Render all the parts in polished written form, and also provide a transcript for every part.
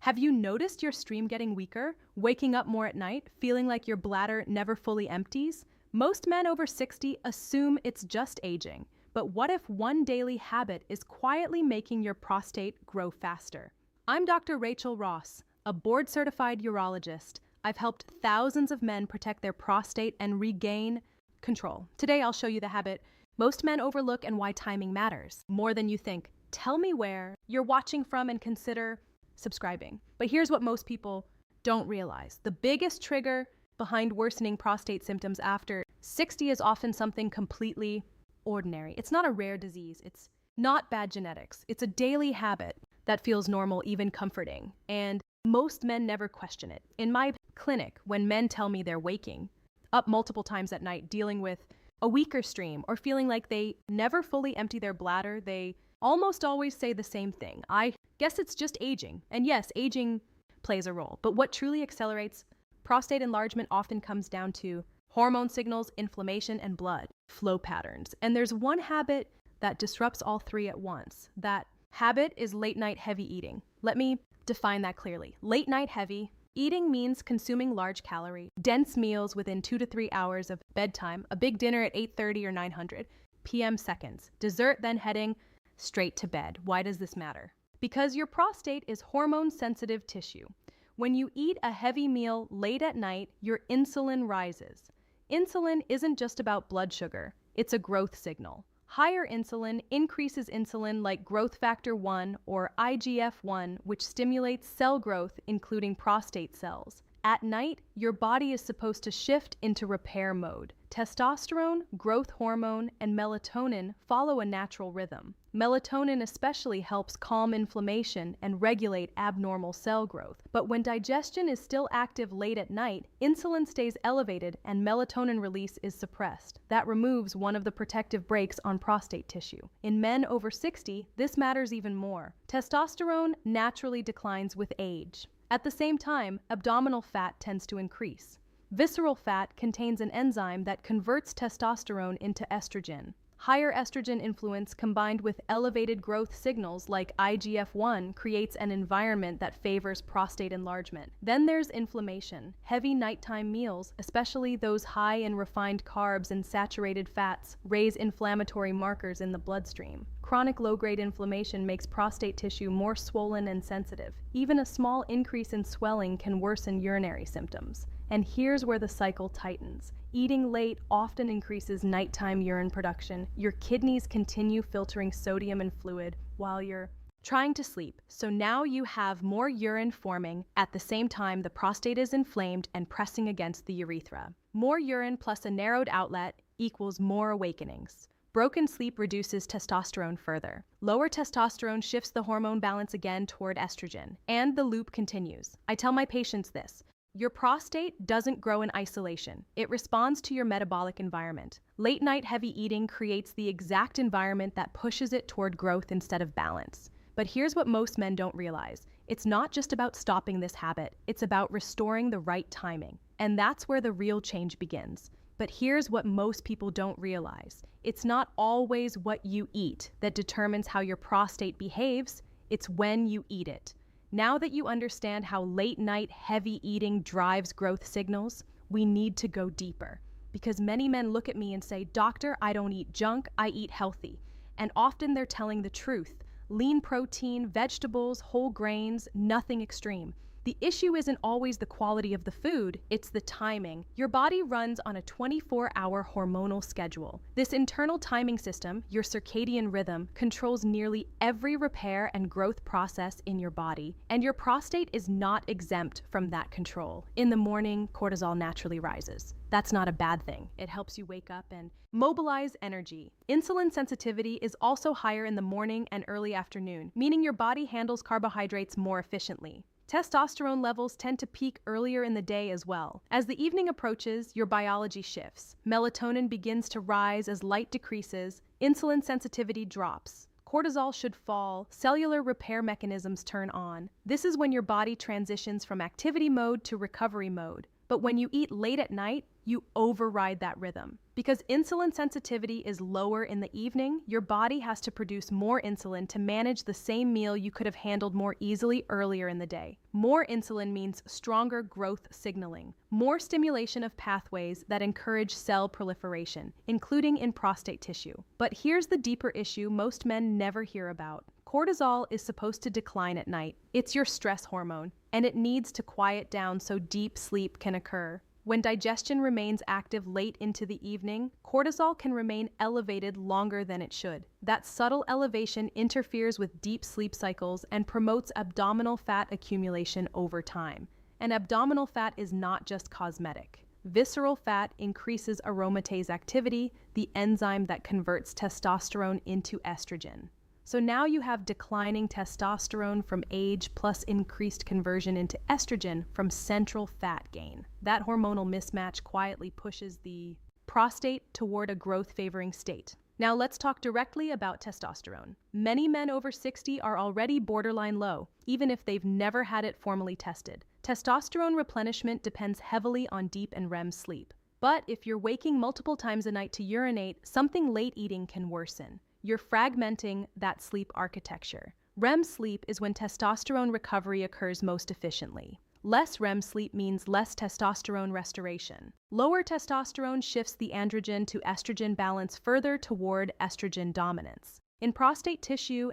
Have you noticed your stream getting weaker, waking up more at night, feeling like your bladder never fully empties? Most men over 60 assume it's just aging, but what if one daily habit is quietly making your prostate grow faster? I'm Dr. Rachel Ross, a board-certified urologist. I've helped thousands of men protect their prostate and regain control. Today I'll show you the habit most men overlook and why timing matters more than you think. Tell me where you're watching from and consider subscribing. But here's what most people don't realize. The biggest trigger behind worsening prostate symptoms after 60 is often something completely ordinary. It's not a rare disease. It's not bad genetics. It's a daily habit that feels normal, even comforting. And most men never question it. In my clinic, when men tell me they're waking up multiple times at night, dealing with a weaker stream or feeling like they never fully empty their bladder, they almost always say the same thing. I guess it's just aging. And yes, aging plays a role. But what truly accelerates prostate enlargement often comes down to hormone signals, inflammation, and blood flow patterns. And there's one habit that disrupts all three at once. That habit is late night heavy eating. Let me define that clearly. Late night heavy eating means consuming large calorie, dense meals within 2 to 3 hours of bedtime, a big dinner at 8:30 or 900 p.m. seconds, dessert, then heading straight to bed. Why does this matter? Because your prostate is hormone-sensitive tissue. When you eat a heavy meal late at night, your insulin rises. Insulin isn't just about blood sugar, it's a growth signal. Higher insulin increases insulin like growth factor 1 or IGF-1, which stimulates cell growth, including prostate cells. At night, your body is supposed to shift into repair mode. Testosterone, growth hormone, and melatonin follow a natural rhythm. Melatonin especially helps calm inflammation and regulate abnormal cell growth. But when digestion is still active late at night, insulin stays elevated and melatonin release is suppressed. That removes one of the protective brakes on prostate tissue. In men over 60, this matters even more. Testosterone naturally declines with age. At the same time, abdominal fat tends to increase. Visceral fat contains an enzyme that converts testosterone into estrogen. Higher estrogen influence combined with elevated growth signals like IGF-1 creates an environment that favors prostate enlargement. Then there's inflammation. Heavy nighttime meals, especially those high in refined carbs and saturated fats, raise inflammatory markers in the bloodstream. Chronic low-grade inflammation makes prostate tissue more swollen and sensitive. Even a small increase in swelling can worsen urinary symptoms. And here's where the cycle tightens. Eating late often increases nighttime urine production. Your kidneys continue filtering sodium and fluid while you're trying to sleep. So now you have more urine forming. At the same time, the prostate is inflamed and pressing against the urethra. More urine plus a narrowed outlet equals more awakenings. Broken sleep reduces testosterone further. Lower testosterone shifts the hormone balance again toward estrogen. And the loop continues. I tell my patients this. Your prostate doesn't grow in isolation. It responds to your metabolic environment. Late night heavy eating creates the exact environment that pushes it toward growth instead of balance. But here's what most men don't realize. It's not just about stopping this habit. It's about restoring the right timing. And that's where the real change begins. But here's what most people don't realize. It's not always what you eat that determines how your prostate behaves. It's when you eat it. Now that you understand how late-night heavy eating drives growth signals, we need to go deeper. Because many men look at me and say, "Doctor, I don't eat junk, I eat healthy." And often they're telling the truth. Lean protein, vegetables, whole grains, nothing extreme. The issue isn't always the quality of the food, it's the timing. Your body runs on a 24-hour hormonal schedule. This internal timing system, your circadian rhythm, controls nearly every repair and growth process in your body, and your prostate is not exempt from that control. In the morning, cortisol naturally rises. That's not a bad thing. It helps you wake up and mobilize energy. Insulin sensitivity is also higher in the morning and early afternoon, meaning your body handles carbohydrates more efficiently. Testosterone levels tend to peak earlier in the day as well. As the evening approaches, your biology shifts. Melatonin begins to rise as light decreases, insulin sensitivity drops. Cortisol should fall, cellular repair mechanisms turn on. This is when your body transitions from activity mode to recovery mode. But when you eat late at night, you override that rhythm. Because insulin sensitivity is lower in the evening, your body has to produce more insulin to manage the same meal you could have handled more easily earlier in the day. More insulin means stronger growth signaling, more stimulation of pathways that encourage cell proliferation, including in prostate tissue. But here's the deeper issue most men never hear about. Cortisol is supposed to decline at night. It's your stress hormone, and it needs to quiet down so deep sleep can occur. When digestion remains active late into the evening, cortisol can remain elevated longer than it should. That subtle elevation interferes with deep sleep cycles and promotes abdominal fat accumulation over time. And abdominal fat is not just cosmetic. Visceral fat increases aromatase activity, the enzyme that converts testosterone into estrogen. So now you have declining testosterone from age plus increased conversion into estrogen from central fat gain. That hormonal mismatch quietly pushes the prostate toward a growth-favoring state. Now let's talk directly about testosterone. Many men over 60 are already borderline low, even if they've never had it formally tested. Testosterone replenishment depends heavily on deep and REM sleep. But if you're waking multiple times a night to urinate, something late eating can worsen. You're fragmenting that sleep architecture. REM sleep is when testosterone recovery occurs most efficiently. Less REM sleep means less testosterone restoration. Lower testosterone shifts the androgen to estrogen balance further toward estrogen dominance. In prostate tissue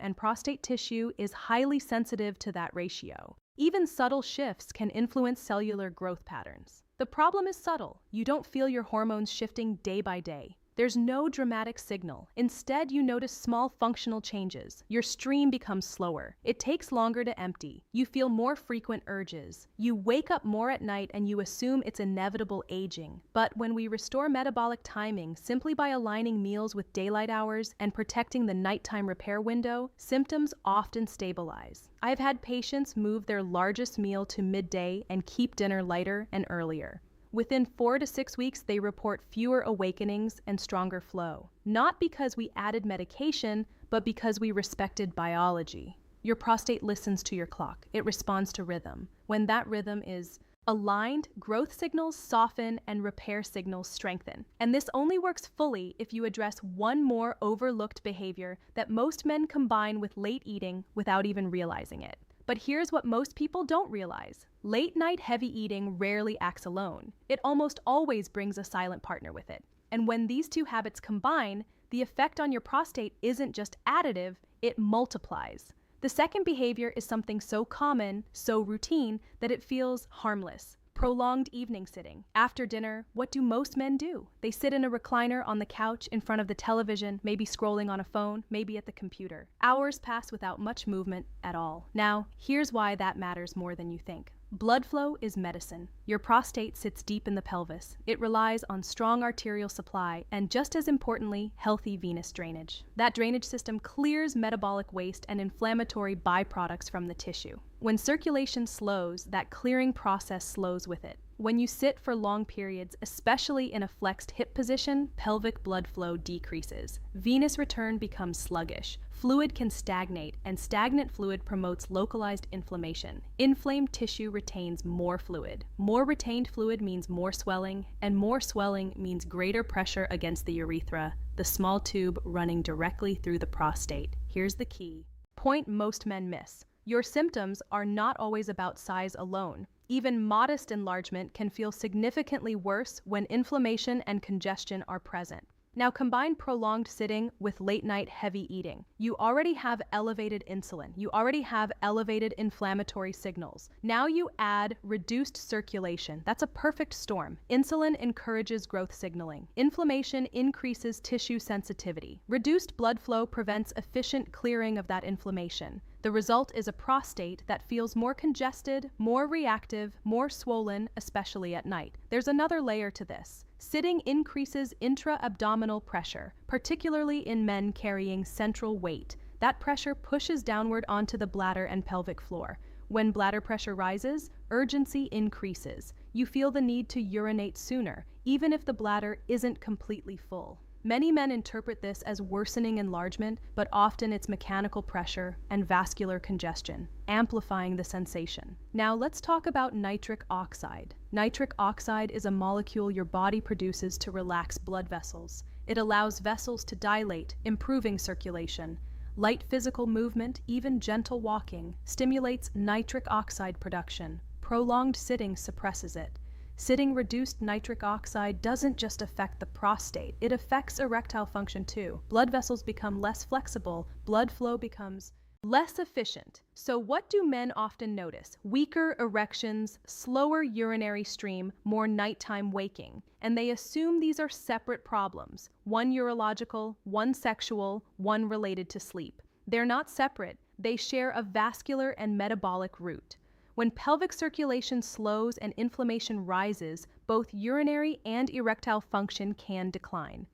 is highly sensitive to that ratio. Even subtle shifts can influence cellular growth patterns. The problem is subtle. You don't feel your hormones shifting day by day. There's no dramatic signal. Instead, you notice small functional changes. Your stream becomes slower. It takes longer to empty. You feel more frequent urges. You wake up more at night and you assume it's inevitable aging. But when we restore metabolic timing simply by aligning meals with daylight hours and protecting the nighttime repair window, symptoms often stabilize. I've had patients move their largest meal to midday and keep dinner lighter and earlier. Within 4 to 6 weeks, they report fewer awakenings and stronger flow. Not because we added medication, but because we respected biology. Your prostate listens to your clock. It responds to rhythm. When that rhythm is aligned, growth signals soften and repair signals strengthen. And this only works fully if you address one more overlooked behavior that most men combine with late eating without even realizing it. But here's what most people don't realize. Late night heavy eating rarely acts alone. It almost always brings a silent partner with it. And when these two habits combine, the effect on your prostate isn't just additive, it multiplies. The second behavior is something so common, so routine, that it feels harmless. Prolonged evening sitting. After dinner, what do most men do? They sit in a recliner on the couch in front of the television, maybe scrolling on a phone, maybe at the computer. Hours pass without much movement at all. Now, here's why that matters more than you think. Blood flow is medicine. Your prostate sits deep in the pelvis. It relies on strong arterial supply and, just as importantly, healthy venous drainage. That drainage system clears metabolic waste and inflammatory byproducts from the tissue. When circulation slows, that clearing process slows with it. When you sit for long periods, especially in a flexed hip position, pelvic blood flow decreases. Venous return becomes sluggish. Fluid can stagnate, and stagnant fluid promotes localized inflammation. Inflamed tissue retains more fluid. More retained fluid means more swelling, and more swelling means greater pressure against the urethra, the small tube running directly through the prostate. Here's the key point most men miss. Your symptoms are not always about size alone. Even modest enlargement can feel significantly worse when inflammation and congestion are present. Now combine prolonged sitting with late-night heavy eating. You already have elevated insulin. You already have elevated inflammatory signals. Now you add reduced circulation. That's a perfect storm. Insulin encourages growth signaling. Inflammation increases tissue sensitivity. Reduced blood flow prevents efficient clearing of that inflammation. The result is a prostate that feels more congested, more reactive, more swollen, especially at night. There's another layer to this. Sitting increases intra-abdominal pressure, particularly in men carrying central weight. That pressure pushes downward onto the bladder and pelvic floor. When bladder pressure rises, urgency increases. You feel the need to urinate sooner, even if the bladder isn't completely full. Many men interpret this as worsening enlargement, but often it's mechanical pressure and vascular congestion, amplifying the sensation. Now let's talk about nitric oxide. Nitric oxide is a molecule your body produces to relax blood vessels. It allows vessels to dilate, improving circulation. Light physical movement, even gentle walking, stimulates nitric oxide production. Prolonged sitting suppresses it. Sitting-reduced nitric oxide doesn't just affect the prostate, it affects erectile function too. Blood vessels become less flexible, blood flow becomes less efficient. So what do men often notice? Weaker erections, slower urinary stream, more nighttime waking. And they assume these are separate problems. One urological, one sexual, one related to sleep. They're not separate. They share a vascular and metabolic root. When pelvic circulation slows and inflammation rises, both urinary and erectile function can decline.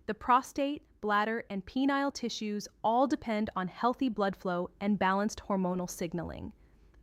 The prostate, bladder, and penile tissues all depend on healthy blood flow and balanced hormonal signaling.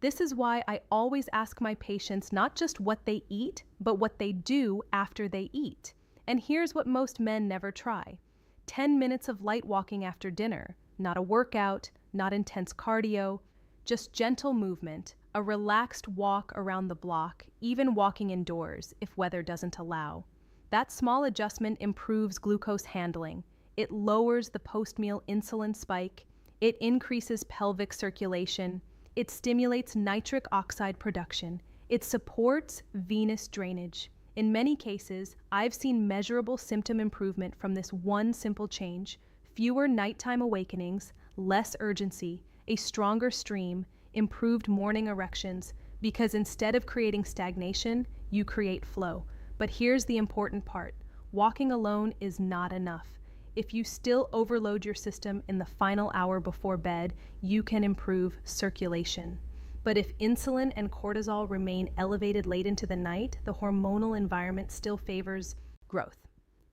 This is why I always ask my patients not just what they eat, but what they do after they eat. And here's what most men never try. 10 minutes of light walking after dinner, not a workout, not intense cardio, just gentle movement, a relaxed walk around the block, even walking indoors if weather doesn't allow. That small adjustment improves glucose handling. It lowers the post-meal insulin spike. It increases pelvic circulation. It stimulates nitric oxide production. It supports venous drainage. In many cases, I've seen measurable symptom improvement from this one simple change: fewer nighttime awakenings, less urgency, a stronger stream, improved morning erections, because instead of creating stagnation, you create flow. But here's the important part. Walking alone is not enough. If you still overload your system in the final hour before bed, you can improve circulation. But if insulin and cortisol remain elevated late into the night, the hormonal environment still favors growth.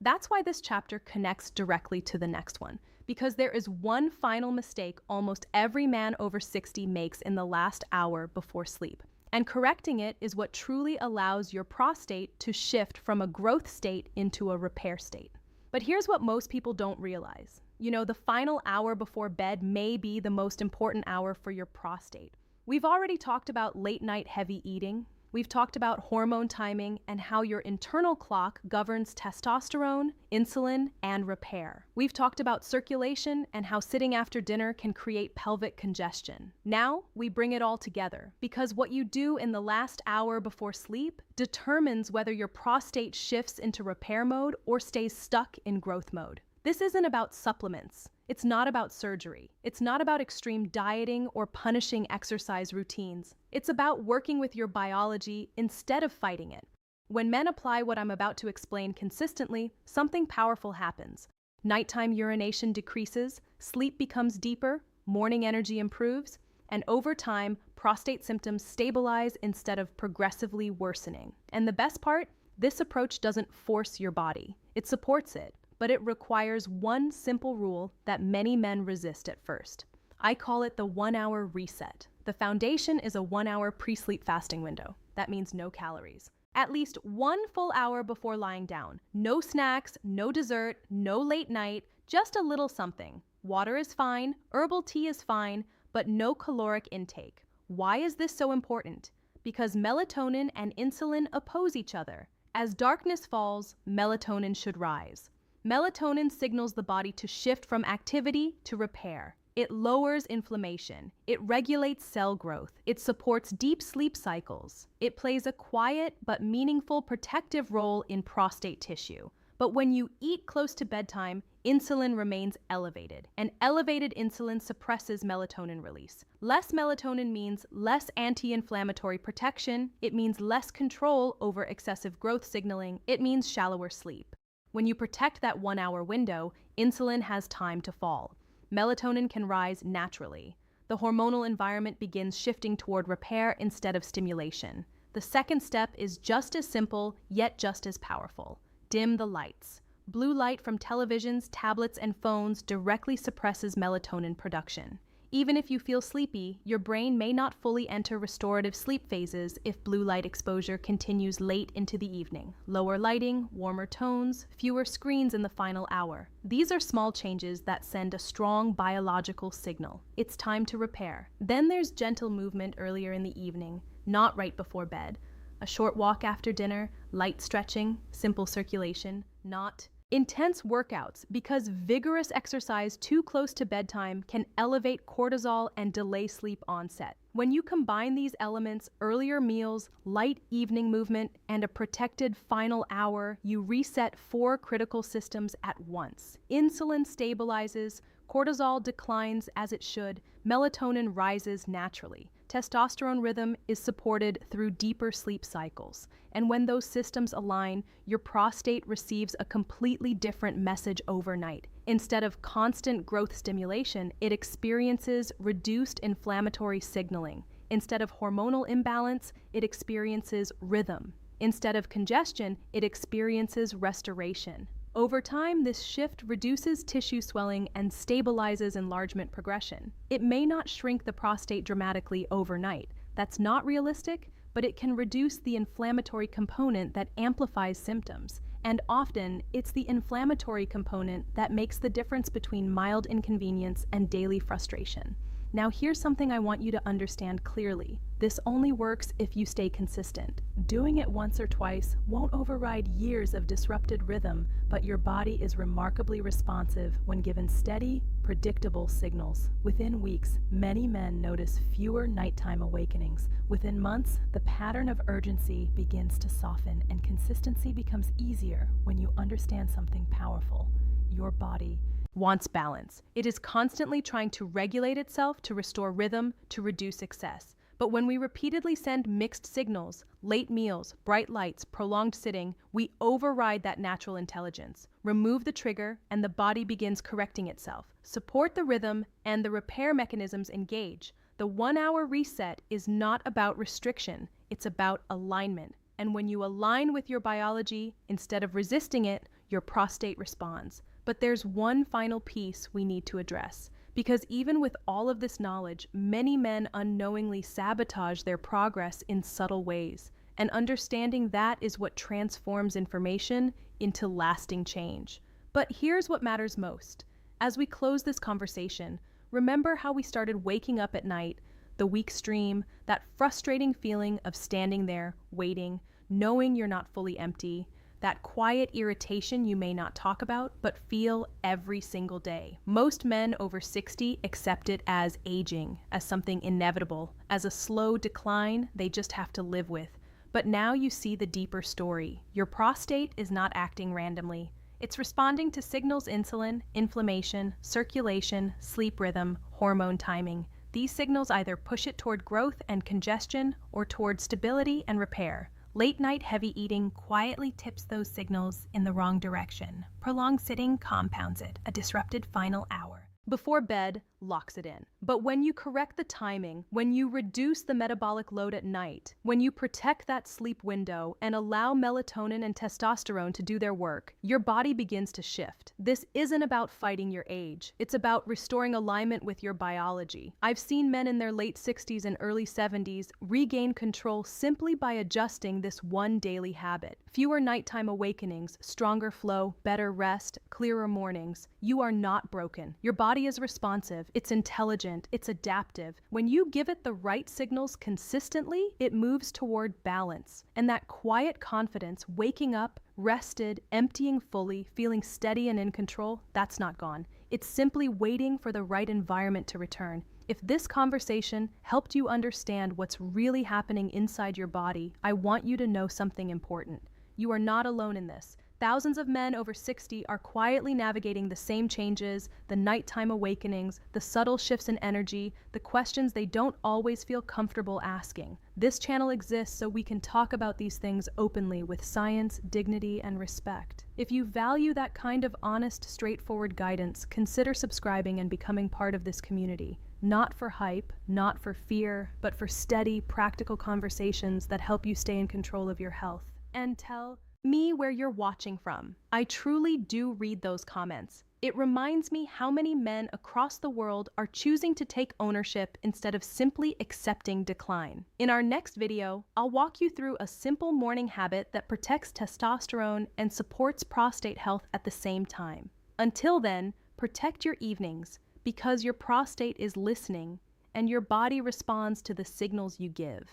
That's why this chapter connects directly to the next one, because there is one final mistake almost every man over 60 makes in the last hour before sleep. And correcting it is what truly allows your prostate to shift from a growth state into a repair state. But here's what most people don't realize. The final hour before bed may be the most important hour for your prostate. We've already talked about late night heavy eating. We've talked about hormone timing and how your internal clock governs testosterone, insulin, and repair. We've talked about circulation and how sitting after dinner can create pelvic congestion. Now we bring it all together, because what you do in the last hour before sleep determines whether your prostate shifts into repair mode or stays stuck in growth mode. This isn't about supplements. It's not about surgery. It's not about extreme dieting or punishing exercise routines. It's about working with your biology instead of fighting it. When men apply what I'm about to explain consistently, something powerful happens. Nighttime urination decreases, sleep becomes deeper, morning energy improves, and over time, prostate symptoms stabilize instead of progressively worsening. And the best part, this approach doesn't force your body. It supports it. But it requires one simple rule that many men resist at first. I call it the 1-hour reset. The foundation is a 1-hour pre-sleep fasting window. That means no calories. At least 1 full hour before lying down. No snacks, no dessert, no late night, just a little something. Water is fine, herbal tea is fine, but no caloric intake. Why is this so important? Because melatonin and insulin oppose each other. As darkness falls, melatonin should rise. Melatonin signals the body to shift from activity to repair. It lowers inflammation. It regulates cell growth. It supports deep sleep cycles. It plays a quiet but meaningful protective role in prostate tissue. But when you eat close to bedtime, insulin remains elevated, and elevated insulin suppresses melatonin release. Less melatonin means less anti-inflammatory protection. It means less control over excessive growth signaling. It means shallower sleep. When you protect that 1-hour window, insulin has time to fall. Melatonin can rise naturally. The hormonal environment begins shifting toward repair instead of stimulation. The second step is just as simple, yet just as powerful. Dim the lights. Blue light from televisions, tablets, and phones directly suppresses melatonin production. Even if you feel sleepy, your brain may not fully enter restorative sleep phases if blue light exposure continues late into the evening. Lower lighting, warmer tones, fewer screens in the final hour. These are small changes that send a strong biological signal. It's time to repair. Then there's gentle movement earlier in the evening, not right before bed. A short walk after dinner, light stretching, simple circulation, not intense workouts, because vigorous exercise too close to bedtime can elevate cortisol and delay sleep onset. When you combine these elements, earlier meals, light evening movement, and a protected final hour, you reset 4 critical systems at once. Insulin stabilizes, cortisol declines as it should, melatonin rises naturally. Testosterone rhythm is supported through deeper sleep cycles. And when those systems align, your prostate receives a completely different message overnight. Instead of constant growth stimulation, it experiences reduced inflammatory signaling. Instead of hormonal imbalance, it experiences rhythm. Instead of congestion, it experiences restoration. Over time, this shift reduces tissue swelling and stabilizes enlargement progression. It may not shrink the prostate dramatically overnight. That's not realistic, but it can reduce the inflammatory component that amplifies symptoms. And often, it's the inflammatory component that makes the difference between mild inconvenience and daily frustration. Now, here's something I want you to understand clearly. This only works if you stay consistent. Doing it once or twice won't override years of disrupted rhythm, but your body is remarkably responsive when given steady, predictable signals. Within weeks, many men notice fewer nighttime awakenings. Within months, the pattern of urgency begins to soften, and consistency becomes easier when you understand something powerful. Your body wants balance. It is constantly trying to regulate itself to restore rhythm, to reduce excess. But when we repeatedly send mixed signals, late meals, bright lights, prolonged sitting, we override that natural intelligence. Remove the trigger, and the body begins correcting itself. Support the rhythm, and the repair mechanisms engage. The 1-hour reset is not about restriction, it's about alignment. And when you align with your biology, instead of resisting it, your prostate responds. But there's one final piece we need to address. Because even with all of this knowledge, many men unknowingly sabotage their progress in subtle ways. And understanding that is what transforms information into lasting change. But here's what matters most. As we close this conversation, remember how we started waking up at night, the weak stream, that frustrating feeling of standing there, waiting, knowing you're not fully empty, that quiet irritation you may not talk about, but feel every single day. Most men over 60 accept it as aging, as something inevitable, as a slow decline they just have to live with. But now you see the deeper story. Your prostate is not acting randomly. It's responding to signals: insulin, inflammation, circulation, sleep rhythm, hormone timing. These signals either push it toward growth and congestion or toward stability and repair. Late-night heavy eating quietly tips those signals in the wrong direction. Prolonged sitting compounds it. A disrupted final hour before bed locks it in. But when you correct the timing, when you reduce the metabolic load at night, when you protect that sleep window and allow melatonin and testosterone to do their work, your body begins to shift. This isn't about fighting your age. It's about restoring alignment with your biology. I've seen men in their late 60s and early 70s regain control simply by adjusting this one daily habit. Fewer nighttime awakenings, stronger flow, better rest, clearer mornings. You are not broken. Your body is responsive. It's intelligent. It's adaptive. When you give it the right signals consistently, it moves toward balance. And that quiet confidence, waking up, rested, emptying fully, feeling steady and in control, that's not gone. It's simply waiting for the right environment to return. If this conversation helped you understand what's really happening inside your body, I want you to know something important. You are not alone in this. Thousands of men over 60 are quietly navigating the same changes, the nighttime awakenings, the subtle shifts in energy, the questions they don't always feel comfortable asking. This channel exists so we can talk about these things openly with science, dignity, and respect. If you value that kind of honest, straightforward guidance, consider subscribing and becoming part of this community. Not for hype, not for fear, but for steady, practical conversations that help you stay in control of your health. And tell me where you're watching from. I truly do read those comments. It reminds me how many men across the world are choosing to take ownership instead of simply accepting decline. In our next video, I'll walk you through a simple morning habit that protects testosterone and supports prostate health at the same time. Until then, protect your evenings because your prostate is listening and your body responds to the signals you give.